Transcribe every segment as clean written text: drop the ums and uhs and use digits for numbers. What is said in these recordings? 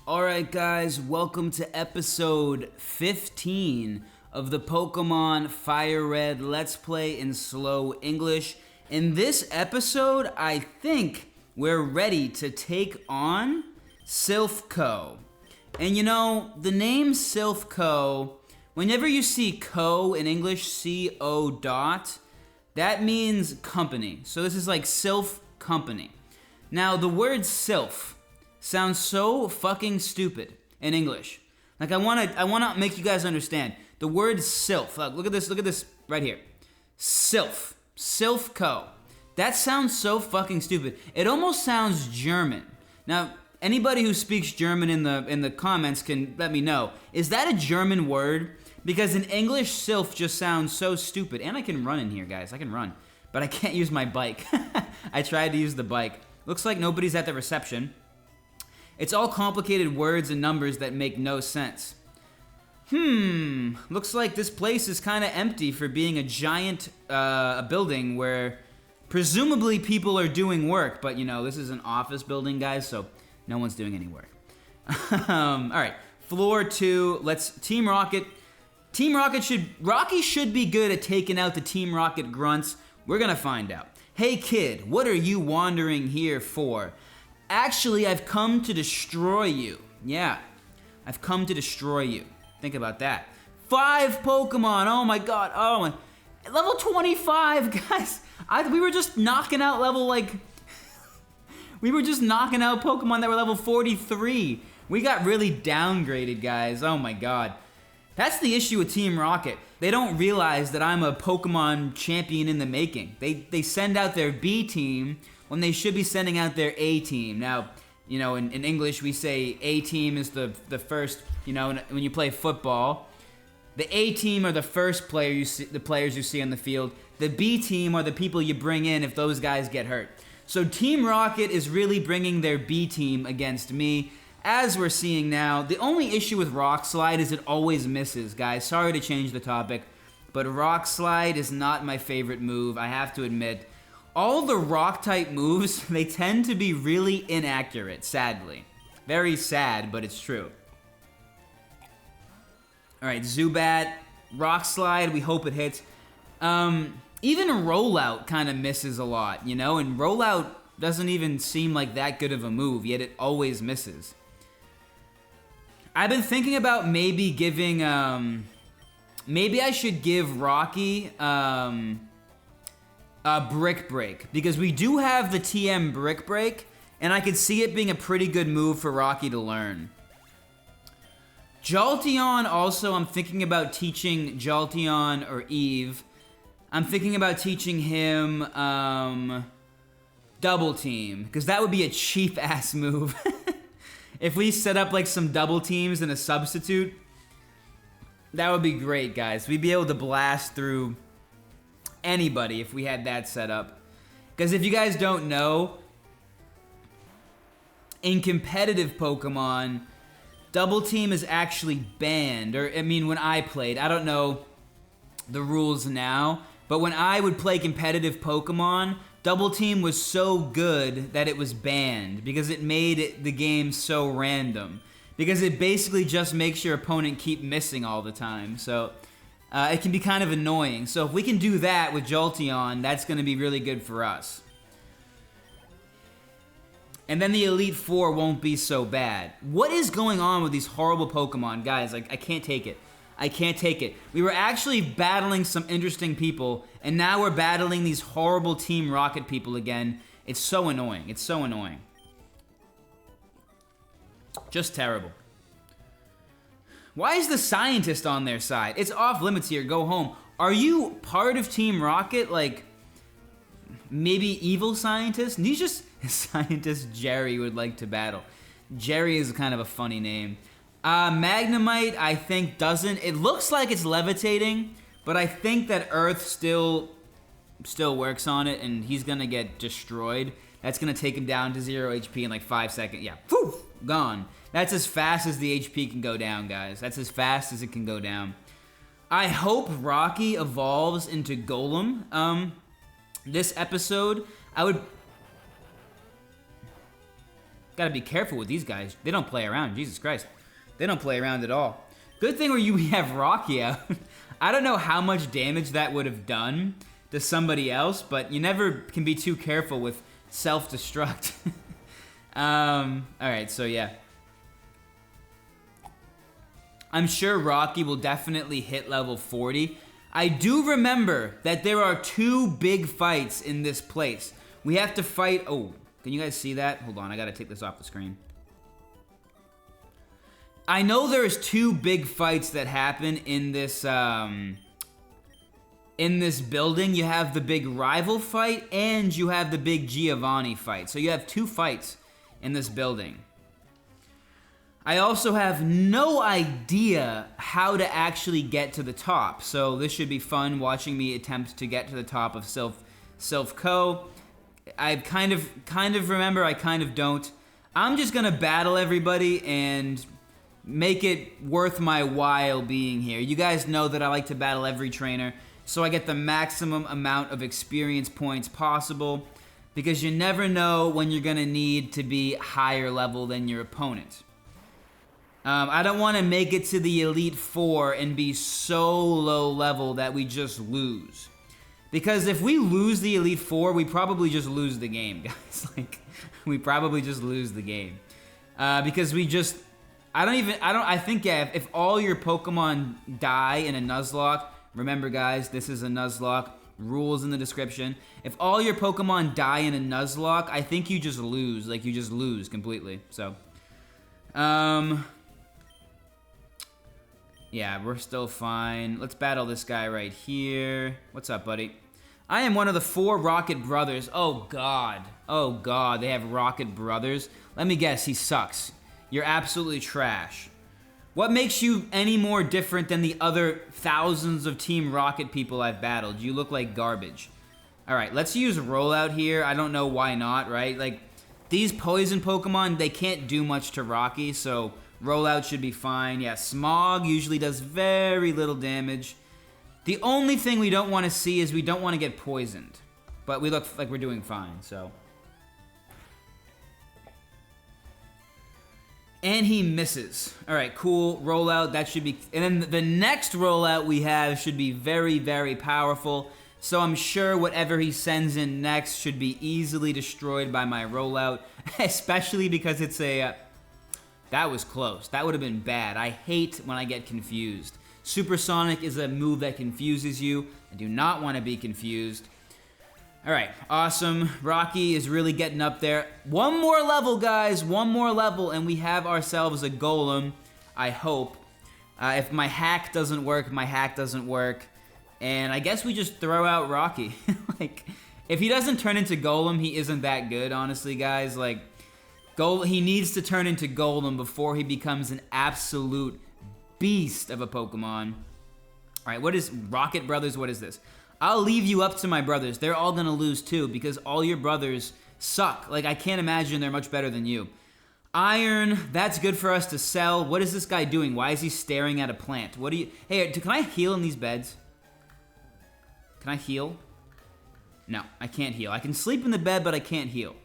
Alright guys, welcome to episode 15 of the Pokémon Fire Red Let's Play in slow English. In this episode, I think we're ready to take on Silph Co. And you know, the name Silph Co, whenever you see Co in English, C-O dot, that means company. So this is like Silph Company. Now the word Silph sounds so fucking stupid in English. Like I wanna make you guys understand. The word Silph, look at this right here. Silph Co. That sounds so fucking stupid. It almost sounds German. Now, anybody who speaks German in the comments can let me know. Is that a German word? Because in English, Silph just sounds so stupid. And I can run in here, guys. I can run. But I can't use my bike. I tried to use the bike. Looks like nobody's at the reception. It's all complicated words and numbers that make no sense. Looks like this place is kind of empty for being a giant building where presumably people are doing work. But, you know, this is an office building, guys, so no one's doing any work. All right, floor 2. Let's Team Rocket. Rocky should be good at taking out the Team Rocket grunts. We're going to find out. Hey, kid, what are you wandering here for? Actually, I've come to destroy you. Yeah, I've come to destroy you. Think about that. 5 Pokemon. Oh my god. Oh my. Level 25, guys. We were just knocking out we were just knocking out Pokemon that were level 43. We got really downgraded, guys. Oh my god. That's the issue with Team Rocket. They don't realize that I'm a Pokemon champion in the making. They send out their B team when they should be sending out their A team. Now, you know, in English we say A team is the first, you know, when you play football. The A team are the first the players you see on the field. The B team are the people you bring in if those guys get hurt. So Team Rocket is really bringing their B team against me, as we're seeing now. The only issue with Rock Slide is it always misses, guys. Sorry to change the topic, but Rock Slide is not my favorite move, I have to admit. All the rock-type moves, they tend to be really inaccurate, sadly. Very sad, but it's true. Alright, Zubat, Rock Slide, we hope it hits. Even Rollout kind of misses a lot, you know? And Rollout doesn't even seem like that good of a move, yet it always misses. I've been thinking about maybe giving, maybe I should give Rocky, Brick Break, because we do have the TM Brick Break, and I could see it being a pretty good move for Rocky to learn. Jolteon also, I'm thinking about teaching Jolteon or Eve. I'm thinking about teaching him Double Team, because that would be a cheap-ass move. If we set up like some double teams and a substitute, that would be great, guys. We'd be able to blast through anybody if we had that set up. Because if you guys don't know, in competitive Pokemon, Double Team is actually banned. Or, I mean, when I played, I don't know the rules now, but when I would play competitive Pokemon, Double Team was so good that it was banned because it made the game so random. Because it basically just makes your opponent keep missing all the time. So it can be kind of annoying. So if we can do that with Jolteon, that's going to be really good for us. And then the Elite Four won't be so bad. What is going on with these horrible Pokemon? Guys, like, I can't take it. I can't take it. We were actually battling some interesting people, and now we're battling these horrible Team Rocket people again. It's so annoying. It's so annoying. Just terrible. Why is the scientist on their side? It's off limits here. Go home. Are you part of Team Rocket? Like, maybe evil scientist? He's just scientist Jerry would like to battle. Jerry is kind of a funny name. Magnemite, I think, doesn't. It looks like it's levitating, but I think that Earth still works on it, and he's gonna get destroyed. That's gonna take him down to 0 HP in like 5 seconds. Yeah, poof, gone. That's as fast as the HP can go down, guys. That's as fast as it can go down. I hope Rocky evolves into Golem. This episode, I would Gotta be careful with these guys. They don't play around. Jesus Christ. They don't play around at all. Good thing we have Rocky out. I don't know how much damage that would have done to somebody else, but you never can be too careful with self-destruct. Alright, so yeah. I'm sure Rocky will definitely hit level 40. I do remember that there are 2 big fights in this place. We have to fight... Oh, can you guys see that? Hold on, I gotta take this off the screen. I know there's 2 big fights that happen in this building. You have the big rival fight and you have the big Giovanni fight. So you have 2 fights in this building. I also have no idea how to actually get to the top. So this should be fun watching me attempt to get to the top of Silph Co. I kind of remember, I kind of don't. I'm just gonna battle everybody and make it worth my while being here. You guys know that I like to battle every trainer, so I get the maximum amount of experience points possible, because you never know when you're gonna need to be higher level than your opponent. I don't want to make it to the Elite Four and be so low level that we just lose. Because if we lose the Elite Four, we probably just lose the game, guys. Like, we probably just lose the game. Because we just... I think, yeah, if all your Pokemon die in a Nuzlocke, remember guys, this is a Nuzlocke, rules in the description. If all your Pokemon die in a Nuzlocke, I think you just lose. Like, you just lose completely, so. Yeah, we're still fine. Let's battle this guy right here. What's up, buddy? I am one of the 4 Rocket Brothers. Oh, God. Oh, God, they have Rocket Brothers. Let me guess, he sucks. You're absolutely trash. What makes you any more different than the other thousands of Team Rocket people I've battled? You look like garbage. Alright, let's use Rollout here. I don't know why not, right? Like, these poison Pokemon, they can't do much to Rocky, so Rollout should be fine. Yeah, Smog usually does very little damage. The only thing we don't want to see is we don't want to get poisoned. But we look like we're doing fine, so... And he misses. Alright, cool. Rollout, that should be... And then the next rollout we have should be very, very powerful. So I'm sure whatever he sends in next should be easily destroyed by my rollout. Especially because it's a... that was close. That would have been bad. I hate when I get confused. Supersonic is a move that confuses you. I do not want to be confused. Alright, awesome. Rocky is really getting up there. One more level, guys. One more level, and we have ourselves a Golem, I hope. If my hack doesn't work, my hack doesn't work. And I guess we just throw out Rocky. Like, if he doesn't turn into Golem, he isn't that good, honestly, guys. Like, he needs to turn into Golem before he becomes an absolute beast of a Pokemon. Alright, what is Rocket Brothers? What is this? I'll leave you up to my brothers. They're all gonna lose too, because all your brothers suck. Like, I can't imagine they're much better than you. Iron, that's good for us to sell. What is this guy doing? Why is he staring at a plant? What do you... Hey, can I heal in these beds? Can I heal? No, I can't heal. I can sleep in the bed, but I can't heal.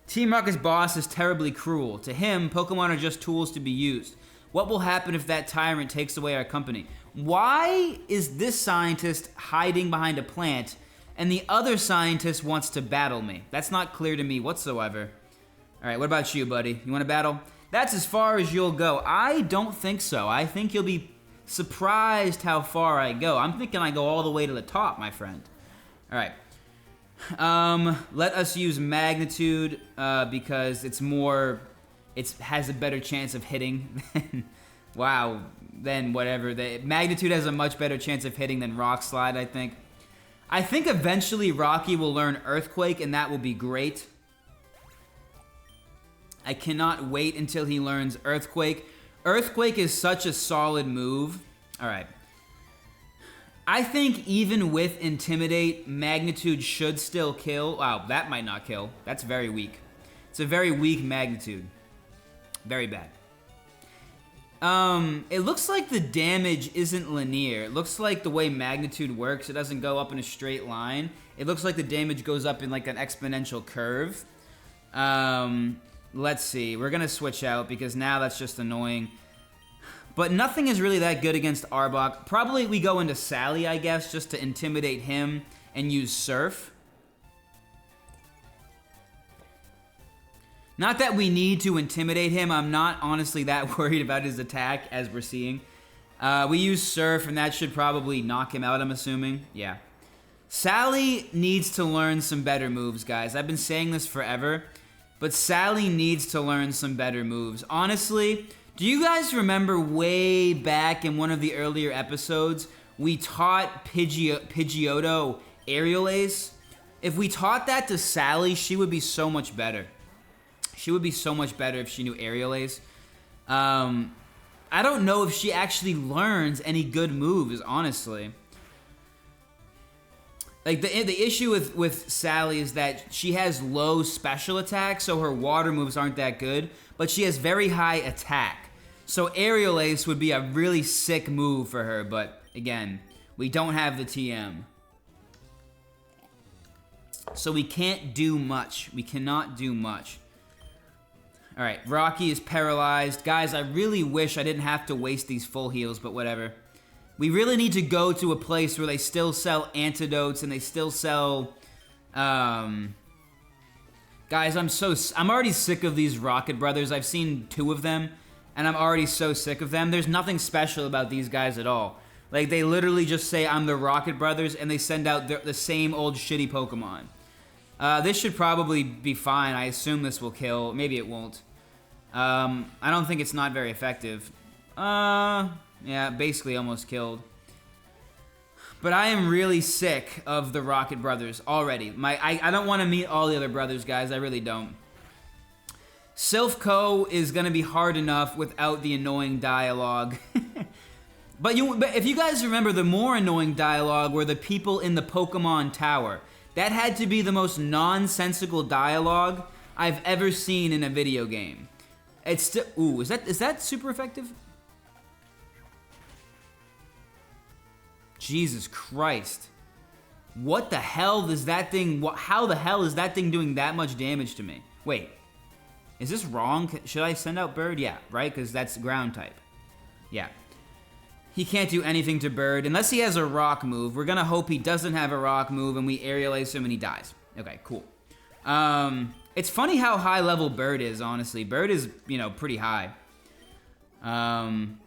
Team Rocket's boss is terribly cruel. To him, Pokemon are just tools to be used. What will happen if that tyrant takes away our company? Why is this scientist hiding behind a plant and the other scientist wants to battle me? That's not clear to me whatsoever. Alright, what about you, buddy? You want to battle? That's as far as you'll go. I don't think so. I think you'll be surprised how far I go. I'm thinking I go all the way to the top, my friend. Alright. Let us use Magnitude because it's more... It has a better chance of hitting than... Wow, then whatever. Magnitude has a much better chance of hitting than Rock Slide, I think. I think eventually Rocky will learn Earthquake, and that will be great. I cannot wait until he learns Earthquake. Earthquake is such a solid move. Alright. I think even with Intimidate, Magnitude should still kill. Wow, that might not kill. That's very weak. It's a very weak Magnitude. Very bad. It looks like the damage isn't linear. It looks like the way Magnitude works, it doesn't go up in a straight line. It looks like the damage goes up in like an exponential curve. Let's see. We're going to switch out because now that's just annoying. But nothing is really that good against Arbok. Probably we go into Sally, I guess, just to intimidate him and use Surf. Not that we need to intimidate him. I'm not honestly that worried about his attack, as we're seeing. We use Surf, and that should probably knock him out, I'm assuming. Yeah. Sally needs to learn some better moves, guys. I've been saying this forever, but Sally needs to learn some better moves. Honestly, do you guys remember way back in one of the earlier episodes, we taught Pidgeotto Aerial Ace? If we taught that to Sally, she would be so much better. She would be so much better if she knew Aerial Ace. I don't know if she actually learns any good moves, honestly. Like, the issue with Sally is that she has low special attack, so her water moves aren't that good, but she has very high attack. So Aerial Ace would be a really sick move for her, but again, we don't have the TM. So we can't do much. We cannot do much. Alright, Rocky is paralyzed. Guys, I really wish I didn't have to waste these full heals, but whatever. We really need to go to a place where they still sell antidotes and they still sell, guys, I'm already sick of these Rocket Brothers. I've seen 2 of them, and I'm already so sick of them. There's nothing special about these guys at all. Like, they literally just say, I'm the Rocket Brothers, and they send out the same old shitty Pokemon. This should probably be fine. I assume this will kill. Maybe it won't. I don't think it's not very effective. Yeah, basically almost killed. But I am really sick of the Rocket Brothers already. I don't want to meet all the other brothers, guys. I really don't. Silph Co is going to be hard enough without the annoying dialogue. But if you guys remember, the more annoying dialogue were the people in the Pokemon Tower. That had to be the most nonsensical dialogue I've ever seen in a video game. It's still... Ooh, is that super effective? Jesus Christ. What the hell does that thing... How the hell is that thing doing that much damage to me? Wait. Is this wrong? Should I send out Bird? Yeah, right? Because that's ground type. Yeah. He can't do anything to Bird unless he has a rock move. We're going to hope he doesn't have a rock move and we Aerial Ace him and he dies. Okay, cool. It's funny how high level Bird is, honestly. Bird is, you know, pretty high.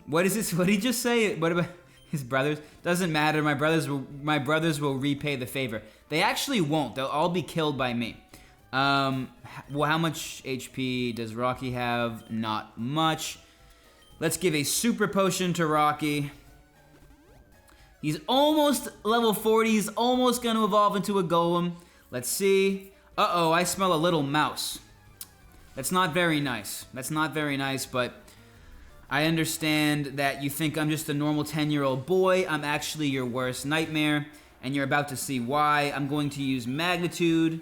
What is this? What did he just say? What about... His brothers? Doesn't matter. My brothers will repay the favor. They actually won't. They'll all be killed by me. Well, how much HP does Rocky have? Not much. Let's give a super potion to Rocky. He's almost level 40. He's almost going to evolve into a golem. Let's see. Uh-oh, I smell a little mouse. That's not very nice. That's not very nice, but... I understand that you think I'm just a normal 10-year-old boy. I'm actually your worst nightmare, and you're about to see why. I'm going to use Magnitude.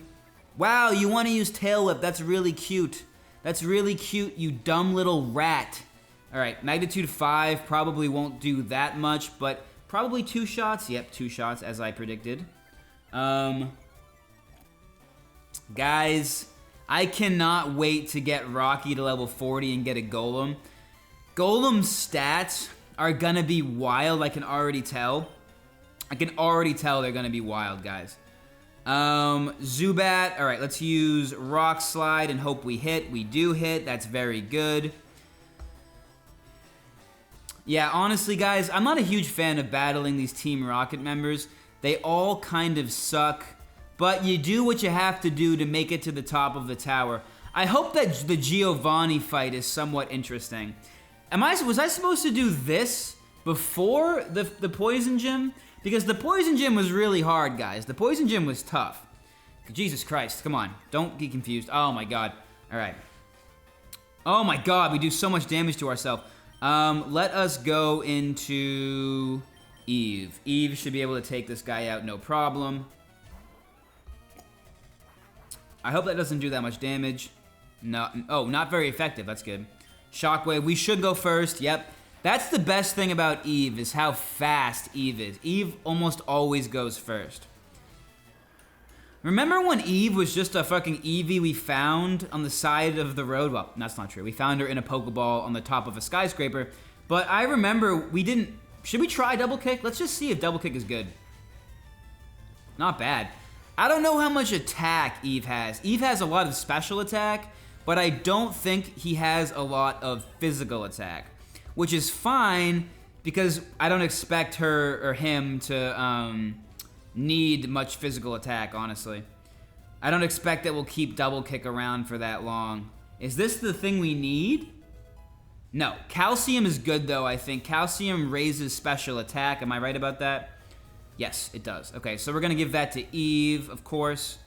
Wow, you want to use Tail Whip. That's really cute. That's really cute, you dumb little rat. All right, Magnitude 5 probably won't do that much, but probably 2 shots. Yep, 2 shots, as I predicted. Guys, I cannot wait to get Rocky to level 40 and get a Golem. Golem's stats are gonna be wild, I can already tell. I can already tell they're gonna be wild, guys. Zubat, alright, let's use Rock Slide and hope we hit. We do hit, that's very good. Yeah, honestly, guys, I'm not a huge fan of battling these Team Rocket members. They all kind of suck, but you do what you have to do to make it to the top of the tower. I hope that the Giovanni fight is somewhat interesting. Was I supposed to do this before the Poison Gym? Because the Poison Gym was really hard, guys. The Poison Gym was tough. Jesus Christ, come on. Don't get confused. Oh my god. Alright. Oh my god, we do so much damage to ourselves. Let us go into Eve. Eve should be able to take this guy out, no problem. I hope that doesn't do that much damage. No, oh, not very effective. That's good. Shockwave, we should go first, yep. That's the best thing about Eve, is how fast Eve is. Eve almost always goes first. Remember when Eve was just a fucking Eevee we found on the side of the road? Well, that's not true. We found her in a Pokeball on the top of a skyscraper. But I remember we didn't... Should we try Double Kick? Let's just see if Double Kick is good. Not bad. I don't know how much attack Eve has. Eve has a lot of special attack, but I don't think he has a lot of physical attack. Which is fine, because I don't expect her or him to need much physical attack, honestly. I don't expect that we'll keep Double Kick around for that long. Is this the thing we need? No. Calcium is good, though, I think. Calcium raises special attack. Am I right about that? Yes, it does. Okay, so we're going to give that to Eve, of course.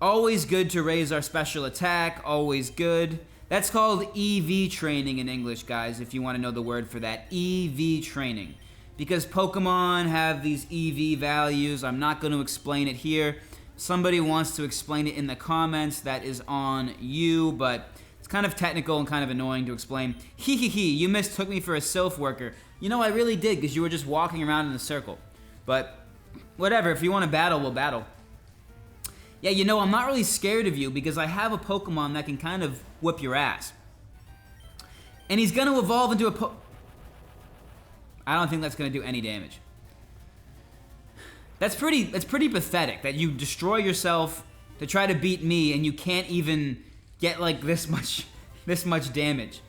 Always good to raise our special attack. Always good. That's called EV training in English, guys, if you want to know the word for that. EV training. Because Pokemon have these EV values, I'm not going to explain it here. Somebody wants to explain it in the comments, that is on you, but it's kind of technical and kind of annoying to explain. Hee, you mistook me for a Silph worker. You know, I really did, because you were just walking around in a circle. But, whatever, if you want to battle, we'll battle. Yeah, you know, I'm not really scared of you, because I have a Pokemon that can kind of whip your ass. And he's going to evolve into a I don't think that's going to do any damage. That's pretty pathetic, that you destroy yourself to try to beat me, and you can't even get, like, this much damage.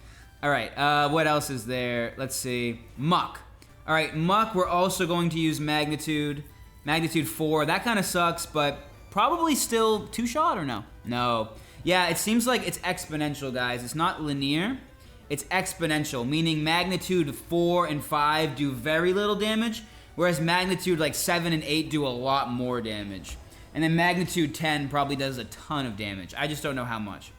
Alright, what else is there? Let's see. Muck. Alright, Muck, we're also going to use Magnitude. Magnitude 4. That kind of sucks, but probably still 2-shot or no? No. Yeah, it seems like it's exponential, guys. It's not linear. It's exponential, meaning Magnitude 4 and 5 do very little damage, whereas Magnitude like 7 and 8 do a lot more damage. And then Magnitude 10 probably does a ton of damage. I just don't know how much.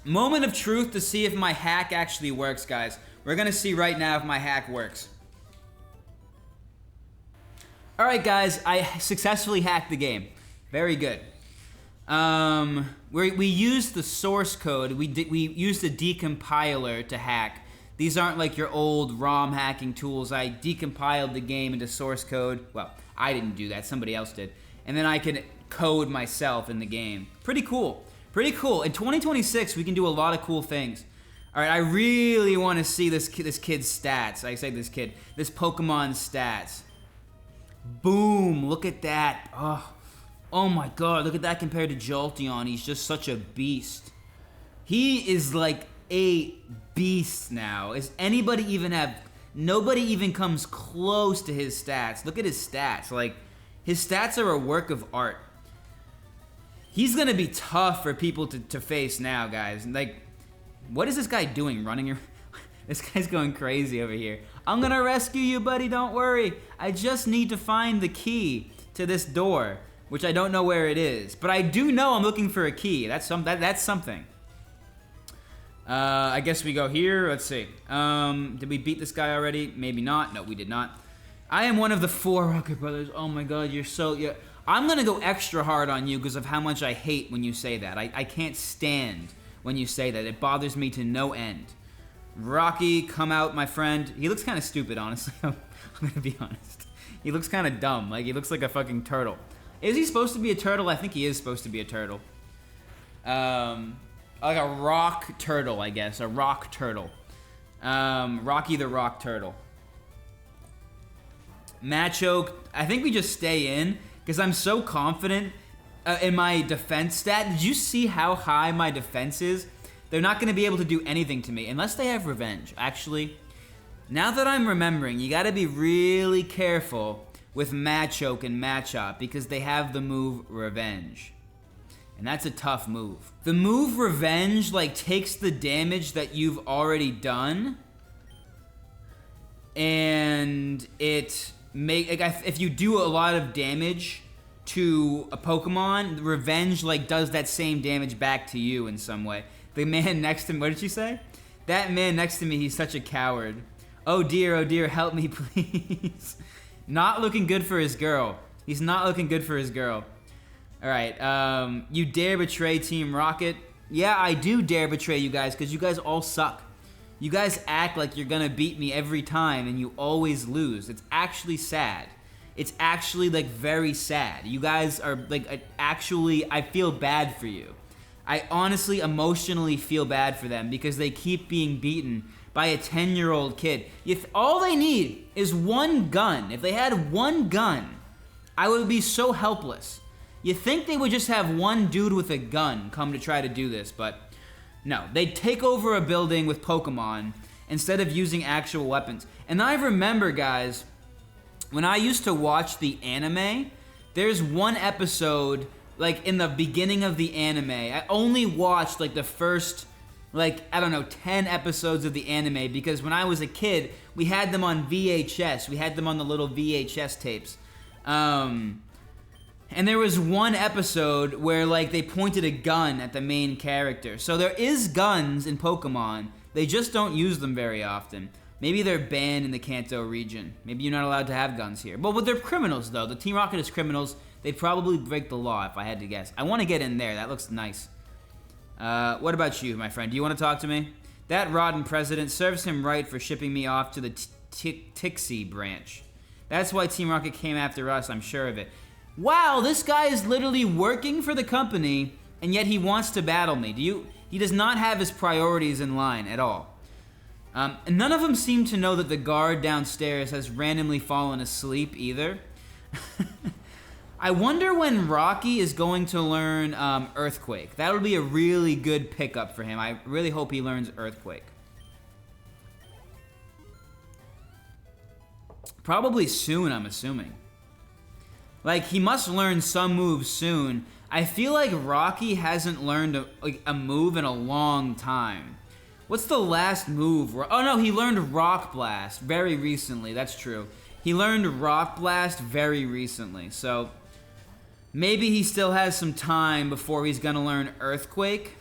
Moment of truth to see if my hack actually works, guys. We're gonna see right now if my hack works. Alright, guys, I successfully hacked the game. Very good. We used the source code. We used a decompiler to hack. These aren't like your old ROM hacking tools. I decompiled the game into source code. Well, I didn't do that. Somebody else did. And then I can code myself in the game. Pretty cool. Pretty cool. In 2026, we can do a lot of cool things. All right, I really want to see this kid's stats. I say this Pokemon's stats. Boom! Look at that. Oh my god, look at that compared to Jolteon. He's just such a beast. He is like a beast now. Is anybody even have... Nobody even comes close to his stats. Look at his stats. Like, his stats are a work of art. He's gonna be tough for people to face now, guys. Like, what is this guy doing? Running? This guy's going crazy over here. I'm gonna rescue you, buddy. Don't worry. I just need to find the key to this door, which I don't know where it is. But I do know I'm looking for a key. That's something. I guess we go here. Let's see. Did we beat this guy already? Maybe not. No, we did not. I am one of the 4 Rocket Brothers. Oh my god, you're so... Yeah. I'm gonna go extra hard on you because of how much I hate when you say that. I can't stand when you say that. It bothers me to no end. Rocky, come out, my friend. He looks kind of stupid, honestly. I'm gonna be honest. He looks kind of dumb. Like, he looks like a fucking turtle. Is he supposed to be a turtle? I think he is supposed to be a turtle. Like a rock turtle, I guess. A rock turtle. Rocky the Rock Turtle. Machoke, I think we just stay in, because I'm so confident in my defense stat. Did you see how high my defense is? They're not going to be able to do anything to me, unless they have revenge. Actually, now that I'm remembering, you got to be really careful with Machoke and Machop, because they have the move Revenge. And that's a tough move. The move Revenge, like, takes the damage that you've already done, and it if you do a lot of damage to a Pokemon, Revenge, like, does that same damage back to you in some way. The man next to me, what did you say? That man next to me, he's such a coward. Oh dear, help me, please. Not looking good for his girl. He's not looking good for his girl. Alright, you dare betray Team Rocket? Yeah, I do dare betray you guys, because you guys all suck. You guys act like you're gonna beat me every time, and you always lose. It's actually sad. It's actually like very sad. You guys are like actually, I feel bad for you. I honestly emotionally feel bad for them because they keep being beaten by a 10-year-old kid. If all they need is one gun, if they had one gun, I would be so helpless. You think they would just have one dude with a gun come to try to do this, but no. They'd take over a building with Pokemon instead of using actual weapons. And I remember, guys, when I used to watch the anime, there's one episode, like, in the beginning of the anime. I only watched, like, the first, like, I don't know, 10 episodes of the anime because when I was a kid, we had them on VHS. We had them on the little VHS tapes. And there was one episode where, like, they pointed a gun at the main character. So there is guns in Pokemon. They just don't use them very often. Maybe they're banned in the Kanto region. Maybe you're not allowed to have guns here. But they're criminals, though. The Team Rocket is criminals. They'd probably break the law, if I had to guess. I want to get in there. That looks nice. What about you, my friend? Do you want to talk to me? That rotten president serves him right for shipping me off to the Tixie branch. That's why Team Rocket came after us, I'm sure of it. Wow, this guy is literally working for the company, and yet he wants to battle me. He does not have his priorities in line at all. And none of them seem to know that the guard downstairs has randomly fallen asleep either. I wonder when Rocky is going to learn Earthquake. That would be a really good pickup for him. I really hope he learns Earthquake. Probably soon, I'm assuming. Like, he must learn some moves soon. I feel like Rocky hasn't learned a move in a long time. What's the last move? Oh no, he learned Rock Blast very recently. That's true. He learned Rock Blast very recently. So maybe he still has some time before he's gonna learn Earthquake.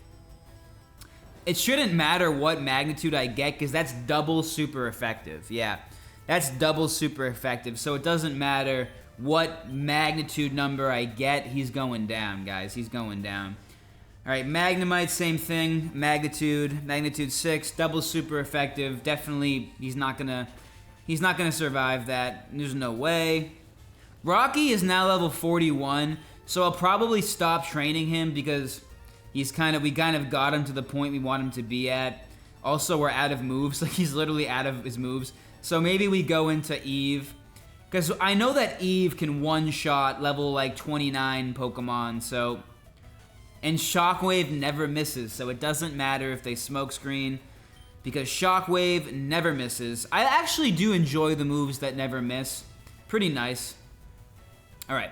It shouldn't matter what magnitude I get because that's double super effective. Yeah, that's double super effective. So it doesn't matter what magnitude number I get. He's going down, guys. He's going down. All right, Magnemite, same thing. Magnitude 6, double super effective. Definitely, he's not gonna survive that. There's no way. Rocky is now level 41, so I'll probably stop training him because we kind of got him to the point we want him to be at. Also, we're out of moves. Like, he's literally out of his moves. So maybe we go into Eve. Because I know that Eve can one-shot level, like, 29 Pokemon, so... And Shockwave never misses, so it doesn't matter if they smokescreen, because Shockwave never misses. I actually do enjoy the moves that never miss. Pretty nice. Alright.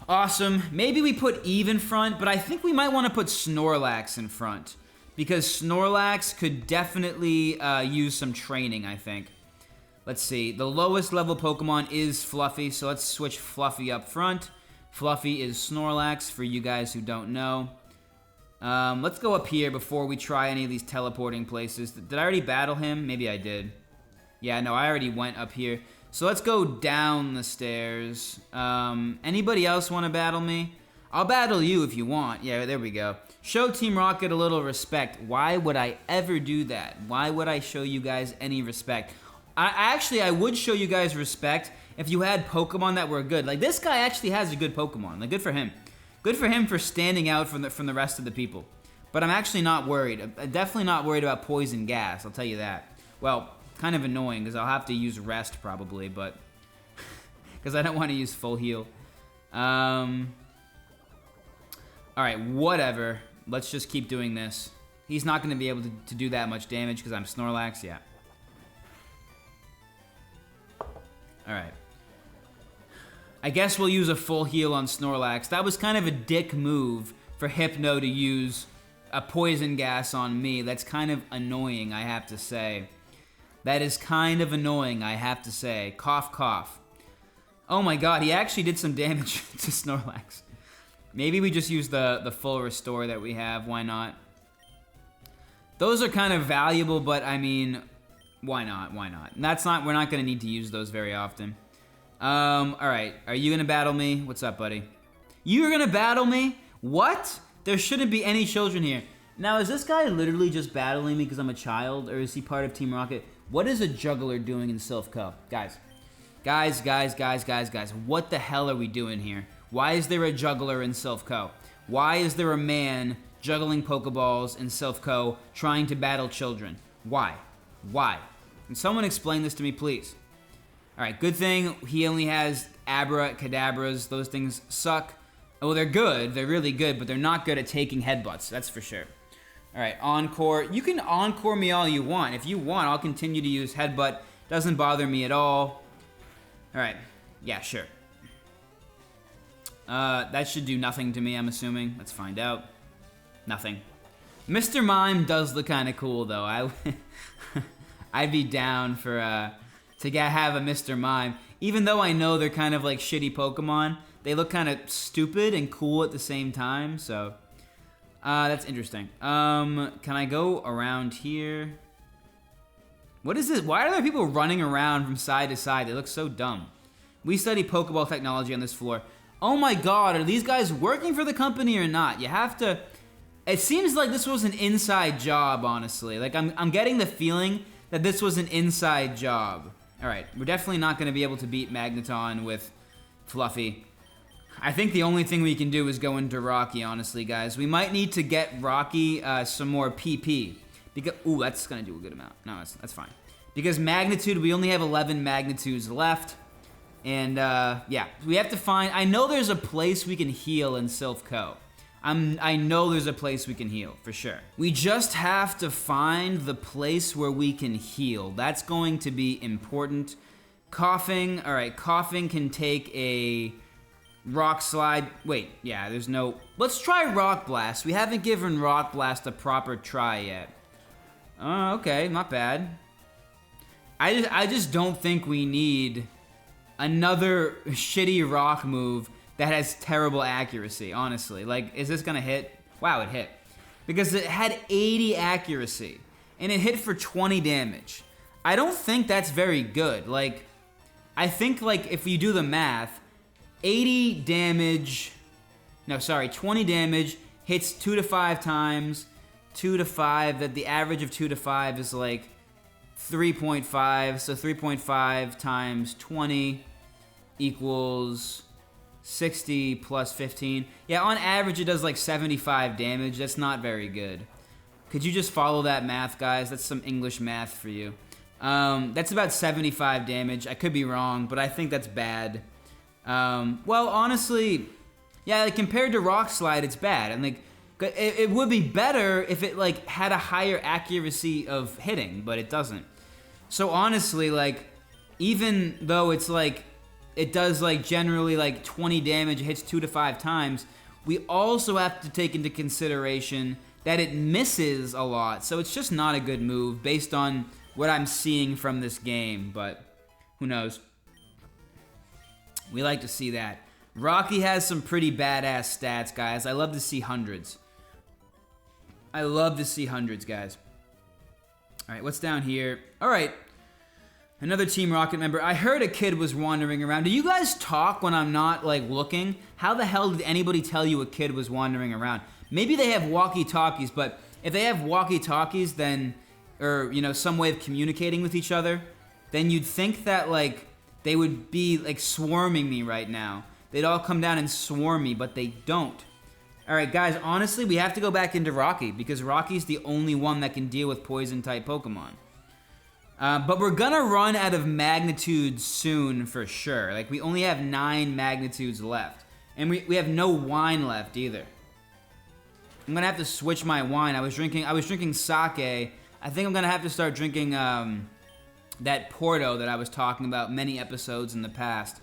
Awesome. Maybe we put Eve in front, but I think we might want to put Snorlax in front, because Snorlax could definitely use some training, I think. Let's see. The lowest level Pokemon is Fluffy, so let's switch Fluffy up front. Fluffy is Snorlax, for you guys who don't know. Let's go up here before we try any of these teleporting places. Did I already battle him? Maybe I did. Yeah, no, I already went up here. So let's go down the stairs. Anybody else want to battle me? I'll battle you if you want. Yeah, there we go. Show Team Rocket a little respect. Why would I ever do that? Why would I show you guys any respect? I would show you guys respect if you had Pokemon that were good. Like, this guy actually has a good Pokemon. Like, good for him. Good for him for standing out from the rest of the people. But I'm actually not worried. I'm definitely not worried about Poison Gas, I'll tell you that. Well, kind of annoying, because I'll have to use Rest, probably, but... because I don't want to use Full Heal. Alright, whatever. Let's just keep doing this. He's not going to be able to do that much damage, because I'm Snorlax, yeah. Alright. I guess we'll use a full heal on Snorlax. That was kind of a dick move for Hypno to use a Poison Gas on me. That's kind of annoying, I have to say. That is kind of annoying, I have to say. Cough, cough. Oh my god, he actually did some damage to Snorlax. Maybe we just use the full restore that we have. Why not? Those are kind of valuable, but I mean... Why not? Why not? We're not going to need to use those very often. Alright. Are you going to battle me? What's up, buddy? You're going to battle me? What? There shouldn't be any children here. Now, is this guy literally just battling me because I'm a child? Or is he part of Team Rocket? What is a juggler doing in Silph Co? Guys, Guys, what the hell are we doing here? Why is there a juggler in Silph Co? Why is there a man juggling Pokeballs in Silph Co trying to battle children? Why? Can someone explain this to me, please? Alright, good thing he only has Abracadabras. Those things suck. Oh, they're good. They're really good, but they're not good at taking headbutts. That's for sure. Alright, Encore. You can Encore me all you want. If you want, I'll continue to use Headbutt. Doesn't bother me at all. Alright. Yeah, sure. That should do nothing to me, I'm assuming. Let's find out. Nothing. Mr. Mime does look kind of cool, though. I'd be down for, have a Mr. Mime. Even though I know they're kind of like shitty Pokemon, they look kind of stupid and cool at the same time, so... that's interesting. Can I go around here? What is this? Why are there people running around from side to side? They look so dumb. We study Pokeball technology on this floor. Oh my god, are these guys working for the company or not? You have to... It seems like this was an inside job, honestly. Like, I'm getting the feeling that this was an inside job. Alright, we're definitely not going to be able to beat Magneton with Fluffy. I think the only thing we can do is go into Rocky, honestly, guys. We might need to get Rocky some more PP. Because, ooh, that's going to do a good amount. No, that's fine. Because Magnitude, we only have 11 Magnitudes left. And, yeah, we have to find... I know there's a place we can heal in Silph Co. I know there's a place we can heal, for sure. We just have to find the place where we can heal. That's going to be important. Coughing. All right, Coughing can take a... Rock Slide. Wait, yeah, there's no... Let's try Rock Blast. We haven't given Rock Blast a proper try yet. Okay, not bad. I just don't think we need another shitty rock move that has terrible accuracy, honestly. Like, is this gonna hit? Wow, it hit. Because it had 80 accuracy, and it hit for 20 damage. I don't think that's very good. Like, I think, like, if you do the math... 80 damage, no, sorry, 20 damage, hits 2 to 5 times, 2 to 5, that the average of 2 to 5 is like 3.5, so 3.5 times 20 equals 60 plus 15. Yeah, on average it does like 75 damage, that's not very good. Could you just follow that math, guys? That's some English math for you. That's about 75 damage, I could be wrong, but I think that's bad. Well, honestly, yeah, like, compared to Rock Slide, it's bad. And, like, it would be better if it, like, had a higher accuracy of hitting, but it doesn't. So, honestly, like, even though it's, like, it does, like, generally, like, 20 damage, it hits 2 to 5 times, we also have to take into consideration that it misses a lot. So, it's just not a good move based on what I'm seeing from this game, but who knows? We like to see that. Rocky has some pretty badass stats, guys. I love to see hundreds. I love to see hundreds, guys. Alright, what's down here? Alright. Another Team Rocket member. I heard a kid was wandering around. Do you guys talk when I'm not, like, looking? How the hell did anybody tell you a kid was wandering around? Maybe they have walkie-talkies, but if they have walkie-talkies, then... Or, you know, some way of communicating with each other, then you'd think that, like... They would be, like, swarming me right now. They'd all come down and swarm me, but they don't. Alright, guys, honestly, we have to go back into Rocky, because Rocky's the only one that can deal with Poison-type Pokemon. But we're gonna run out of Magnitudes soon, for sure. Like, we only have 9 Magnitudes left. And we have no wine left, either. I'm gonna have to switch my wine. I was drinking sake. I think I'm gonna have to start drinking, that Porto that I was talking about many episodes in the past.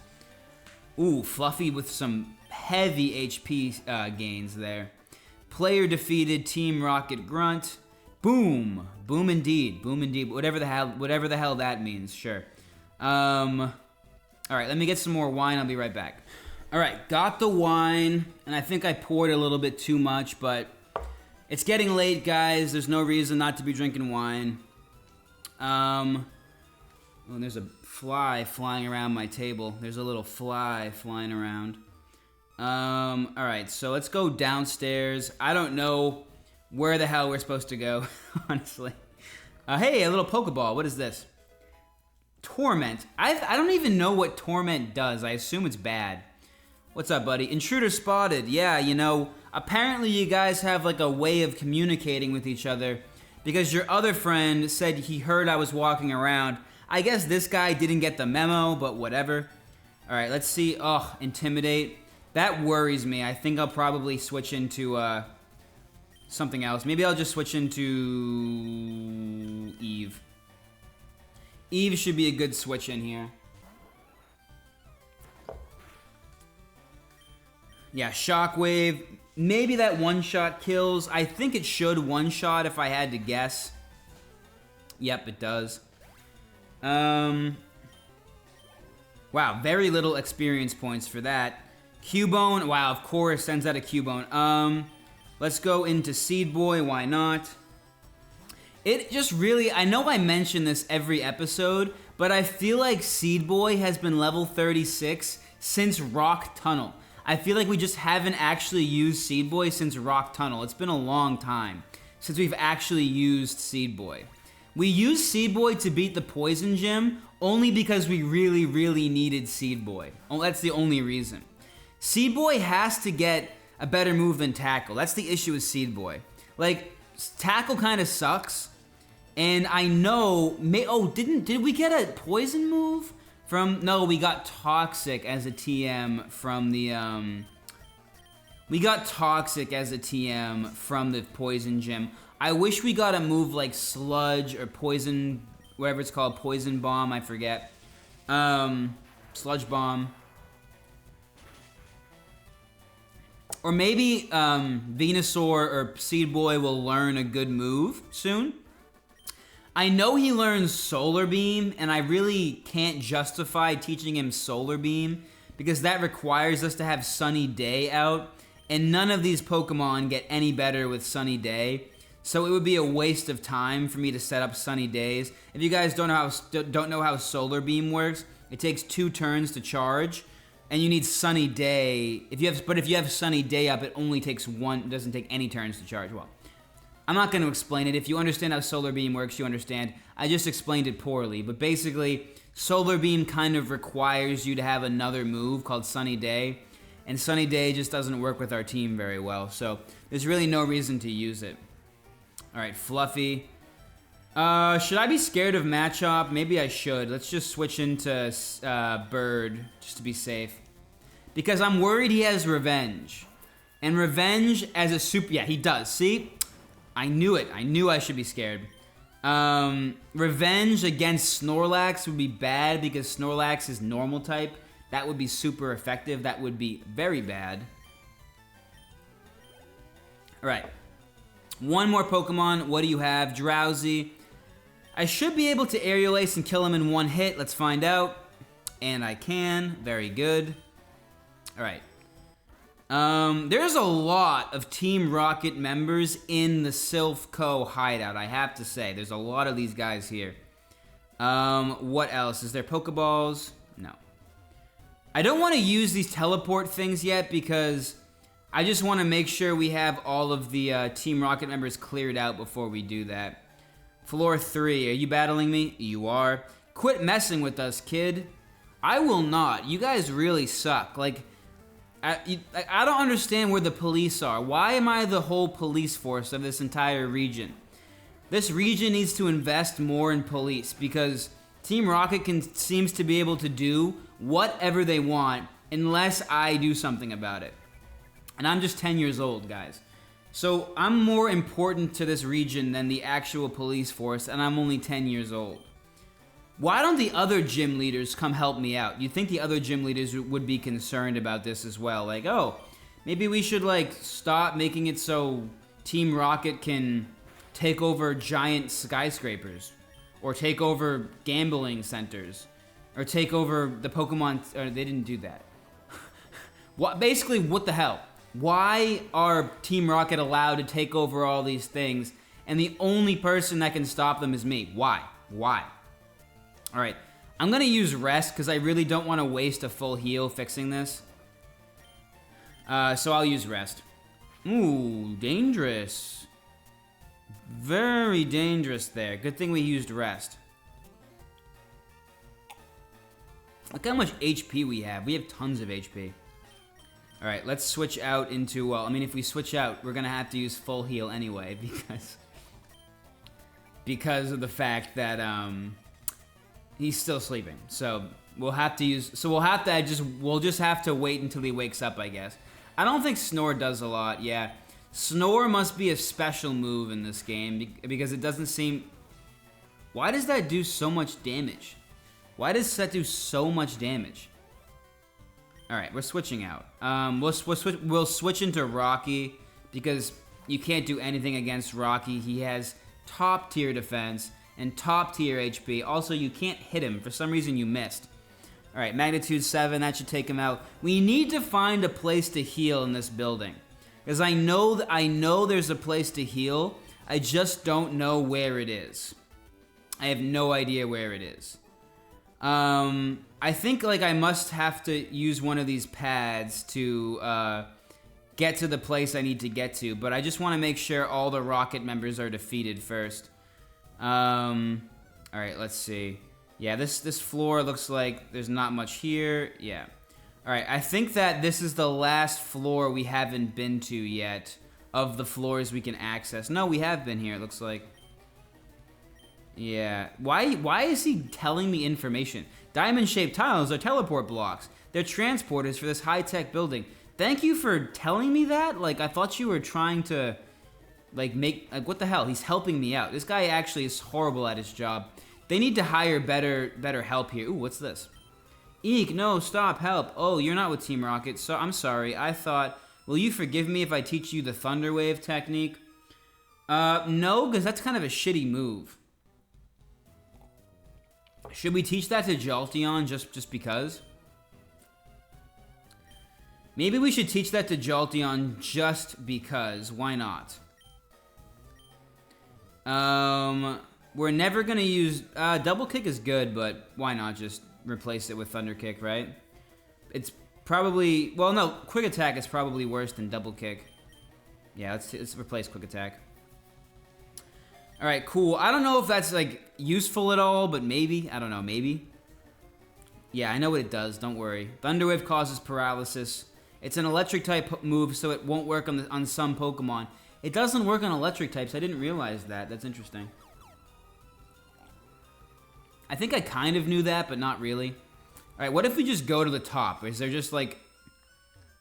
Ooh, Fluffy with some heavy HP gains there. Player defeated, Team Rocket Grunt. Boom. Boom indeed. Boom indeed. Whatever the hell that means, sure. Alright, let me get some more wine, I'll be right back. Alright, got the wine, and I think I poured a little bit too much, but it's getting late, guys. There's no reason not to be drinking wine. Oh, there's a fly flying around my table. There's a little fly flying around. Alright, so let's go downstairs. I don't know where the hell we're supposed to go, honestly. Hey, a little Pokeball. What is this? Torment. I don't even know what Torment does. I assume it's bad. What's up, buddy? Intruder spotted. Yeah, you know, apparently you guys have like a way of communicating with each other because your other friend said he heard I was walking around. I guess this guy didn't get the memo, but whatever. All right, let's see. Oh, Intimidate. That worries me. I think I'll probably switch into something else. Maybe I'll just switch into Eve. Eve should be a good switch in here. Yeah, Shockwave. Maybe that one-shot kills. I think it should one-shot if I had to guess. Yep, it does. Wow, very little experience points for that. Cubone. Wow, of course, sends out a Cubone. Let's go into Seed Boy. Why not? It just really, I know I mention this every episode, but I feel like Seed Boy has been level 36 since Rock Tunnel. I feel like we just haven't actually used Seed Boy since Rock Tunnel. It's been a long time since we've actually used Seed Boy. We used Seed Boy to beat the Poison Gym only because we really, really needed Seed Boy. Oh, that's the only reason. Seed Boy has to get a better move than Tackle. That's the issue with Seed Boy. Like, Tackle kind of sucks. And I know, did we get a poison move from, no, we got Toxic as a TM from the, we got Toxic as a TM from the Poison Gym. I wish we got a move like Sludge or Poison, whatever it's called, Poison Bomb, I forget. Sludge Bomb. Or maybe Venusaur or Seed Boy will learn a good move soon. I know he learns Solar Beam, and I really can't justify teaching him Solar Beam because that requires us to have Sunny Day out, and none of these Pokemon get any better with Sunny Day, so it would be a waste of time for me to set up Sunny Days. If you guys don't know how Solar Beam works, it takes 2 turns to charge, and you need Sunny Day. If you have Sunny Day up, it only takes 1. It doesn't take any turns to charge. Well, I'm not going to explain it. If you understand how Solar Beam works, you understand. I just explained it poorly. But basically, Solar Beam kind of requires you to have another move called Sunny Day. And Sunny Day just doesn't work with our team very well. So there's really no reason to use it. All right, Fluffy. Should I be scared of Machop? Maybe I should. Let's just switch into Bird just to be safe. Because I'm worried he has Revenge. And Revenge as a super... Yeah, he does. See? I knew it. I knew I should be scared. Revenge against Snorlax would be bad because Snorlax is normal type. That would be super effective. That would be very bad. Alright. One more Pokemon. What do you have? Drowsy. I should be able to Aerial Ace and kill him in 1 hit. Let's find out. And I can. Very good. Alright. There's a lot of Team Rocket members in the Silph Co hideout, I have to say. There's a lot of these guys here. What else? Is there Pokeballs? No. I don't want to use these teleport things yet because I just want to make sure we have all of the Team Rocket members cleared out before we do that. Floor 3, are you battling me? You are. Quit messing with us, kid. I will not. You guys really suck. Like... I don't understand where the police are. Why am I the whole police force of this entire region? This region needs to invest more in police because Team Rocket seems to be able to do whatever they want unless I do something about it. And I'm just 10 years old, guys. So I'm more important to this region than the actual police force, and I'm only 10 years old. Why don't the other gym leaders come help me out? You'd think the other gym leaders would be concerned about this as well. Like, oh, maybe we should, like, stop making it so Team Rocket can take over giant skyscrapers. Or take over gambling centers. Or take over the Pokemon... Or they didn't do that. Basically, what the hell? Why are Team Rocket allowed to take over all these things, and the only person that can stop them is me? Why? Why? Alright, I'm going to use Rest because I really don't want to waste a full heal fixing this. So I'll use Rest. Ooh, dangerous. Very dangerous there. Good thing we used Rest. Look how much HP we have. We have tons of HP. All right, let's switch out into, well, I mean, if we switch out, we're going to have to use full heal anyway because of the fact that he's still sleeping. So we'll have to use, we'll just have to wait until he wakes up, I guess. I don't think Snore does a lot, yeah. Snore must be a special move in this game because it doesn't seem... Why does that do so much damage? Why does that do so much damage? Alright, we're switching out. We'll switch into Rocky because you can't do anything against Rocky. He has top tier defense and top tier HP. Also, you can't hit him. For some reason, you missed. Alright, magnitude 7, that should take him out. We need to find a place to heal in this building. Because I know there's a place to heal. I just don't know where it is. I have no idea where it is. I think like I must have to use one of these pads to get to the place I need to get to, but I just want to make sure all the Rocket members are defeated first. Alright, let's see. Yeah, this floor looks like there's not much here. Yeah. Alright, I think that this is the last floor we haven't been to yet of the floors we can access. No, we have been here, it looks like. Yeah. Why is he telling me information? Diamond-shaped tiles are teleport blocks. They're transporters for this high-tech building. Thank you for telling me that. Like, I thought you were trying to, like, what the hell? He's helping me out. This guy actually is horrible at his job. They need to hire better help here. Ooh, what's this? Eek, no, stop, help. Oh, you're not with Team Rocket, so I'm sorry. I thought, will you forgive me if I teach you the Thunder Wave technique? No, because that's kind of a shitty move. Should we teach that to Jolteon just because? Maybe we should teach that to Jolteon just because. Why not? We're never gonna use... Double Kick is good, but why not just replace it with Thunder Kick, right? It's probably... Well, no, Quick Attack is probably worse than Double Kick. Yeah, let's replace Quick Attack. Alright, cool. I don't know if that's, like, useful at all, but maybe. I don't know, maybe. Yeah, I know what it does. Don't worry. Thunder Wave causes paralysis. It's an electric-type move, so it won't work on some Pokemon. It doesn't work on electric types. I didn't realize that. That's interesting. I think I kind of knew that, but not really. Alright, what if we just go to the top? Is there just, like...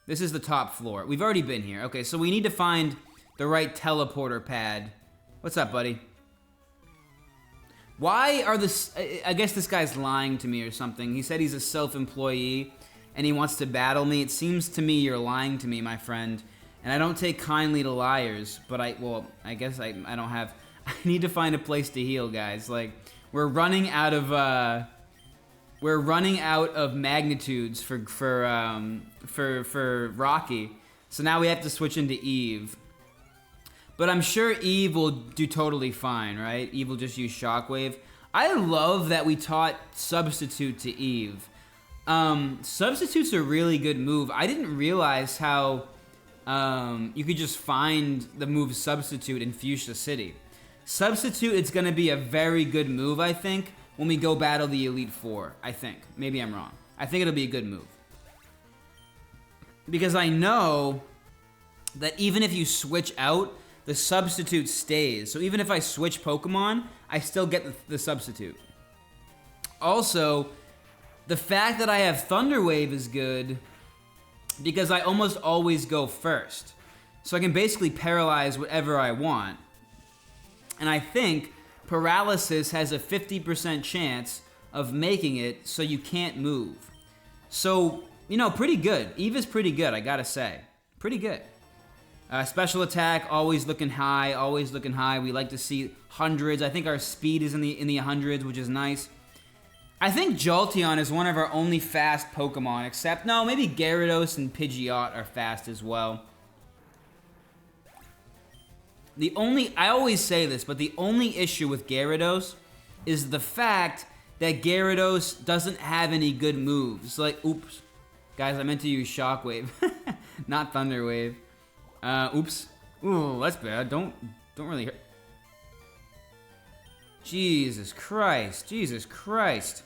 This is the top floor. We've already been here. Okay, so we need to find the right teleporter pad. What's up, buddy? Why are this... I guess this guy's lying to me or something. He said he's a self-employee and he wants to battle me. It seems to me you're lying to me, my friend. And I don't take kindly to liars, but I guess I don't have... I need to find a place to heal, guys. Like, we're running out of magnitudes for Rocky. So now we have to switch into Eve. But I'm sure Eve will do totally fine, right? Eve will just use Shockwave. I love that we taught Substitute to Eve. Substitute's a really good move. I didn't realize how you could just find the move Substitute in Fuchsia City. Substitute is going to be a very good move, I think, when we go battle the Elite Four. I think. Maybe I'm wrong. I think it'll be a good move. Because I know that even if you switch out, the Substitute stays. So even if I switch Pokemon, I still get the Substitute. Also, the fact that I have Thunder Wave is good because I almost always go first. So I can basically paralyze whatever I want. And I think Paralysis has a 50% chance of making it so you can't move. So, you know, pretty good. Eve is pretty good, I gotta say. Pretty good. Special attack, always looking high, always looking high. We like to see hundreds. I think our speed is in the hundreds, which is nice. I think Jolteon is one of our only fast Pokemon, except, no, maybe Gyarados and Pidgeot are fast as well. I always say this, but the only issue with Gyarados is the fact that Gyarados doesn't have any good moves. Like, oops. Guys, I meant to use Shockwave, not Thunder Wave. Oops. Ooh, that's bad. Don't really hurt. Jesus Christ. Jesus Christ.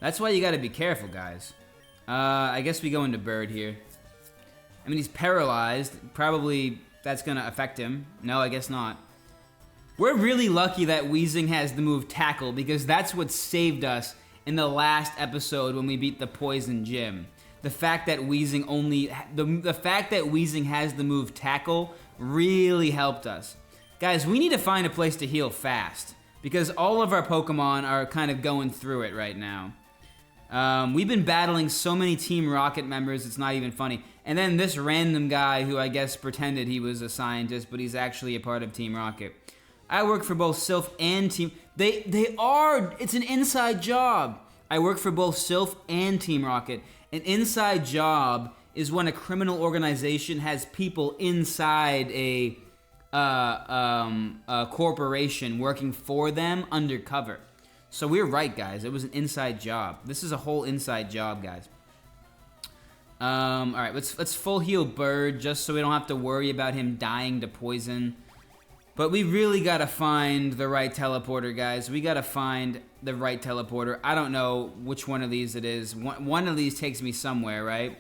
That's why you gotta be careful, guys. I guess we go into Bird here. I mean, he's paralyzed. Probably that's gonna affect him. No, I guess not. We're really lucky that Weezing has the move Tackle, because that's what saved us in the last episode when we beat the Poison Gym. The fact that Weezing the fact that Weezing has the move Tackle really helped us. Guys, we need to find a place to heal fast, because all of our Pokemon are kind of going through it right now. We've been battling so many Team Rocket members, it's not even funny. And then this random guy who I guess pretended he was a scientist, but he's actually a part of Team Rocket. I work for both Silph and Team... It's an inside job. I work for both Silph and Team Rocket. An inside job is when a criminal organization has people inside a corporation working for them undercover. So we're right, guys. It was an inside job. This is a whole inside job, guys. All right, let's full heal Bird just so we don't have to worry about him dying to poison. But we really gotta find the right teleporter, guys. We gotta find the right teleporter. I don't know which one of these it is. One of these takes me somewhere, right?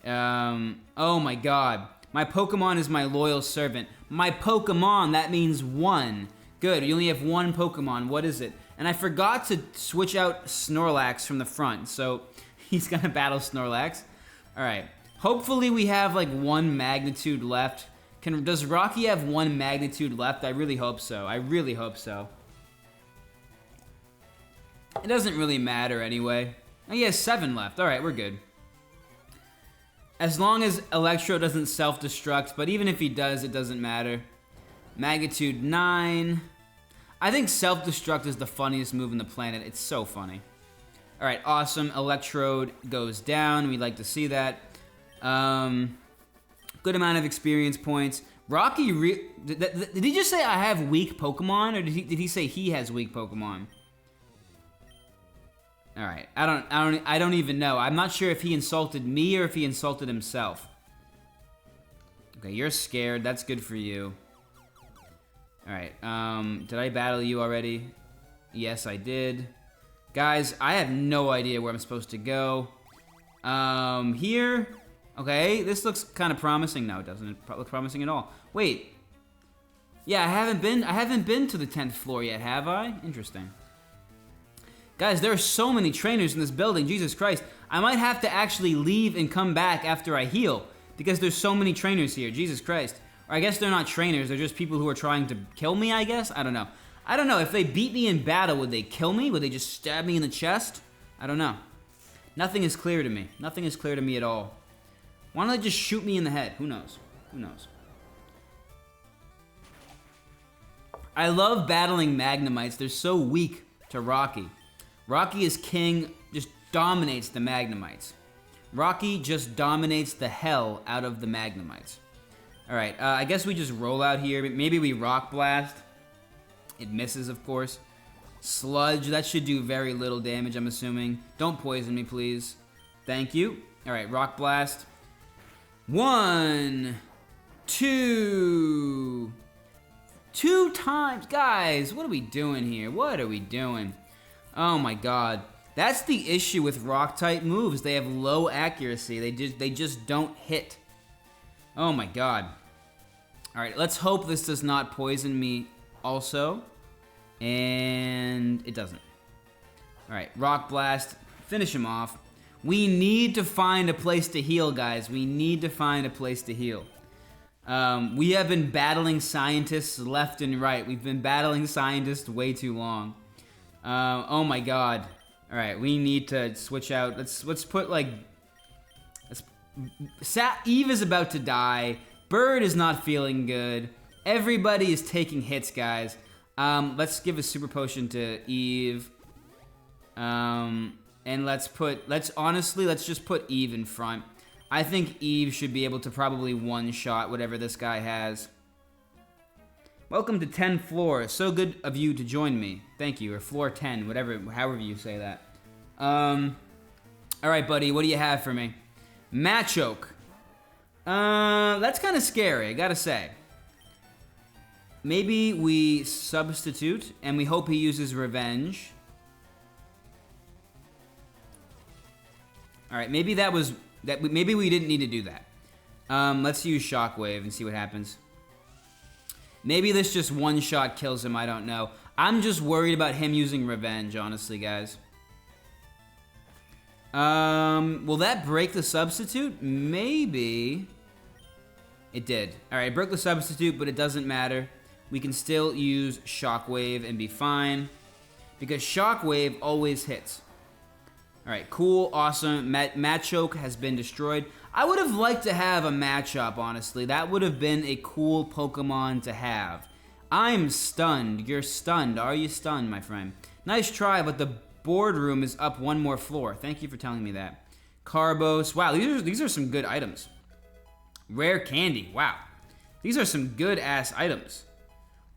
Oh my god. My Pokemon is my loyal servant. My Pokemon, that means one. Good, we only have one Pokemon. What is it? And I forgot to switch out Snorlax from the front, so he's gonna battle Snorlax. Alright, hopefully we have like one magnitude left. Does Rocky have one magnitude left? I really hope so. I really hope so. It doesn't really matter anyway. Oh, he has 7 left. Alright, we're good. As long as Electro doesn't self-destruct, but even if he does, it doesn't matter. Magnitude 9. I think self-destruct is the funniest move on the planet. It's so funny. Alright, awesome. Electrode goes down. We'd like to see that. Good amount of experience points. Rocky, did he just say I have weak Pokemon, or did he say he has weak Pokemon? All right, I don't even know. I'm not sure if he insulted me or if he insulted himself. Okay, you're scared. That's good for you. All right. Did I battle you already? Yes, I did. Guys, I have no idea where I'm supposed to go. Here. Okay, this looks kind of promising. No, it doesn't look promising at all. Wait. Yeah, I haven't been to the 10th floor yet, have I? Interesting. Guys, there are so many trainers in this building. Jesus Christ. I might have to actually leave and come back after I heal, because there's so many trainers here. Jesus Christ. Or I guess they're not trainers. They're just people who are trying to kill me, I guess? I don't know. I don't know. If they beat me in battle, would they kill me? Would they just stab me in the chest? I don't know. Nothing is clear to me. Nothing is clear to me at all. Why don't they just shoot me in the head? Who knows? Who knows? I love battling Magnemites. They're so weak to Rocky. Rocky is king, just dominates the Magnemites. Rocky just dominates the hell out of the Magnemites. Alright, I guess we just roll out here. Maybe we Rock Blast. It misses, of course. Sludge, that should do very little damage, I'm assuming. Don't poison me, please. Thank you. Alright, Rock Blast. 1, 2. 2 times. Guys, what are we doing here? What are we doing? Oh my god. That's the issue with rock-type moves. They have low accuracy. They just don't hit. Oh my god. Alright, let's hope this does not poison me also. And it doesn't. Alright, Rock Blast. Finish him off. We need to find a place to heal, guys. We need to find a place to heal. We have been battling scientists left and right. We've been battling scientists way too long. Oh my god. Alright, we need to switch out. Let's put like... Eve is about to die. Bird is not feeling good. Everybody is taking hits, guys. Let's give a super potion to Eve. And let's just put Eve in front. I think Eve should be able to probably one-shot whatever this guy has. Welcome to 10 floor. So good of you to join me. Thank you. Or floor 10, however you say that. Alright, buddy, what do you have for me? Machoke. That's kind of scary, I gotta say. Maybe we substitute, and we hope he uses Revenge. All right, maybe maybe we didn't need to do that. Let's use Shockwave and see what happens. Maybe this just one shot kills him, I don't know. I'm just worried about him using Revenge, honestly, guys. Will that break the substitute? Maybe. It did. Alright, broke the substitute, but it doesn't matter. We can still use Shockwave and be fine. Because Shockwave always hits. Alright, cool, awesome. Machoke has been destroyed. I would have liked to have a Machop, honestly. That would have been a cool Pokemon to have. I'm stunned. You're stunned. Are you stunned, my friend? Nice try, but the boardroom is up one more floor. Thank you for telling me that. Carbos. Wow, these are some good items. Rare Candy. Wow. These are some good-ass items.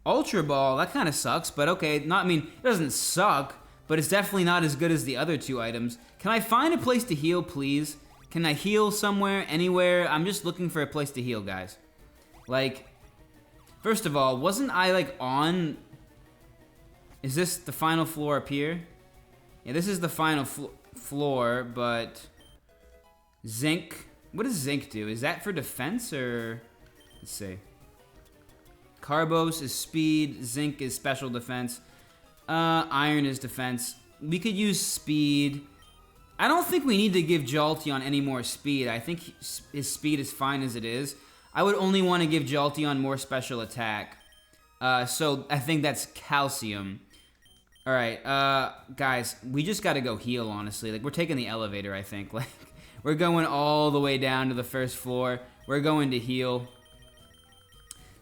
Ultra Ball, that kind of sucks, but okay. It doesn't suck, but it's definitely not as good as the other two items. Can I find a place to heal, please? Can I heal somewhere, anywhere? I'm just looking for a place to heal, guys. Like, first of all, wasn't I, like, on... Is this the final floor up here? Yeah, this is the final floor, but... Zinc. What does Zinc do? Is that for defense, or... Let's see. Carbos is speed. Zinc is special defense. Iron is defense. We could use speed. I don't think we need to give Jolteon any more speed. I think his speed is fine as it is. I would only want to give Jolteon more special attack. So I think that's calcium. Alright, guys, we just gotta go heal, honestly. Like, we're taking the elevator, I think. Like, we're going all the way down to the first floor. We're going to heal.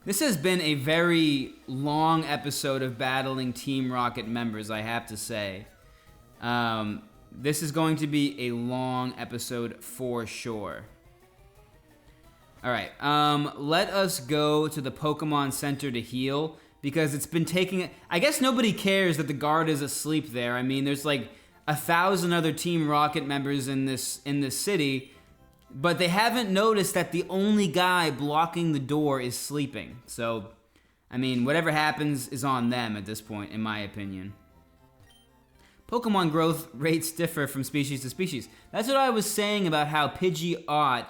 This has been a very long episode of battling Team Rocket members, I have to say. This is going to be a long episode for sure. Alright, let us go to the Pokemon Center to heal, because it's been taking... I guess nobody cares that the guard is asleep there. I mean, there's like 1,000 other Team Rocket members in this city, but they haven't noticed that the only guy blocking the door is sleeping. So, I mean, whatever happens is on them at this point, in my opinion. Pokemon growth rates differ from species to species. That's what I was saying about how Pidgeot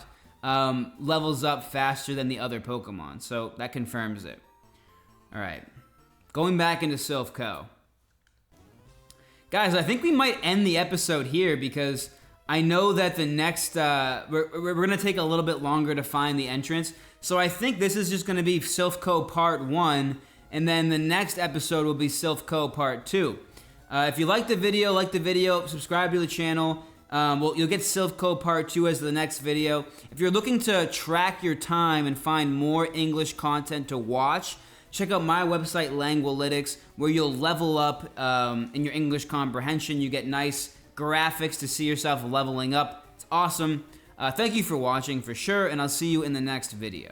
levels up faster than the other Pokemon. So, that confirms it. Alright. Going back into Silph Co. Guys, I think we might end the episode here because I know that the next... we're going to take a little bit longer to find the entrance. So I think this is just going to be Silph Co Part 1. And then the next episode will be Silph Co Part 2. If you like the video, subscribe to the channel. You'll get Silph Co Part 2 as the next video. If you're looking to track your time and find more English content to watch, check out my website, Langualytics, where you'll level up in your English comprehension. You get nice graphics to see yourself leveling up. It's awesome. Thank you for watching for sure, and I'll see you in the next video.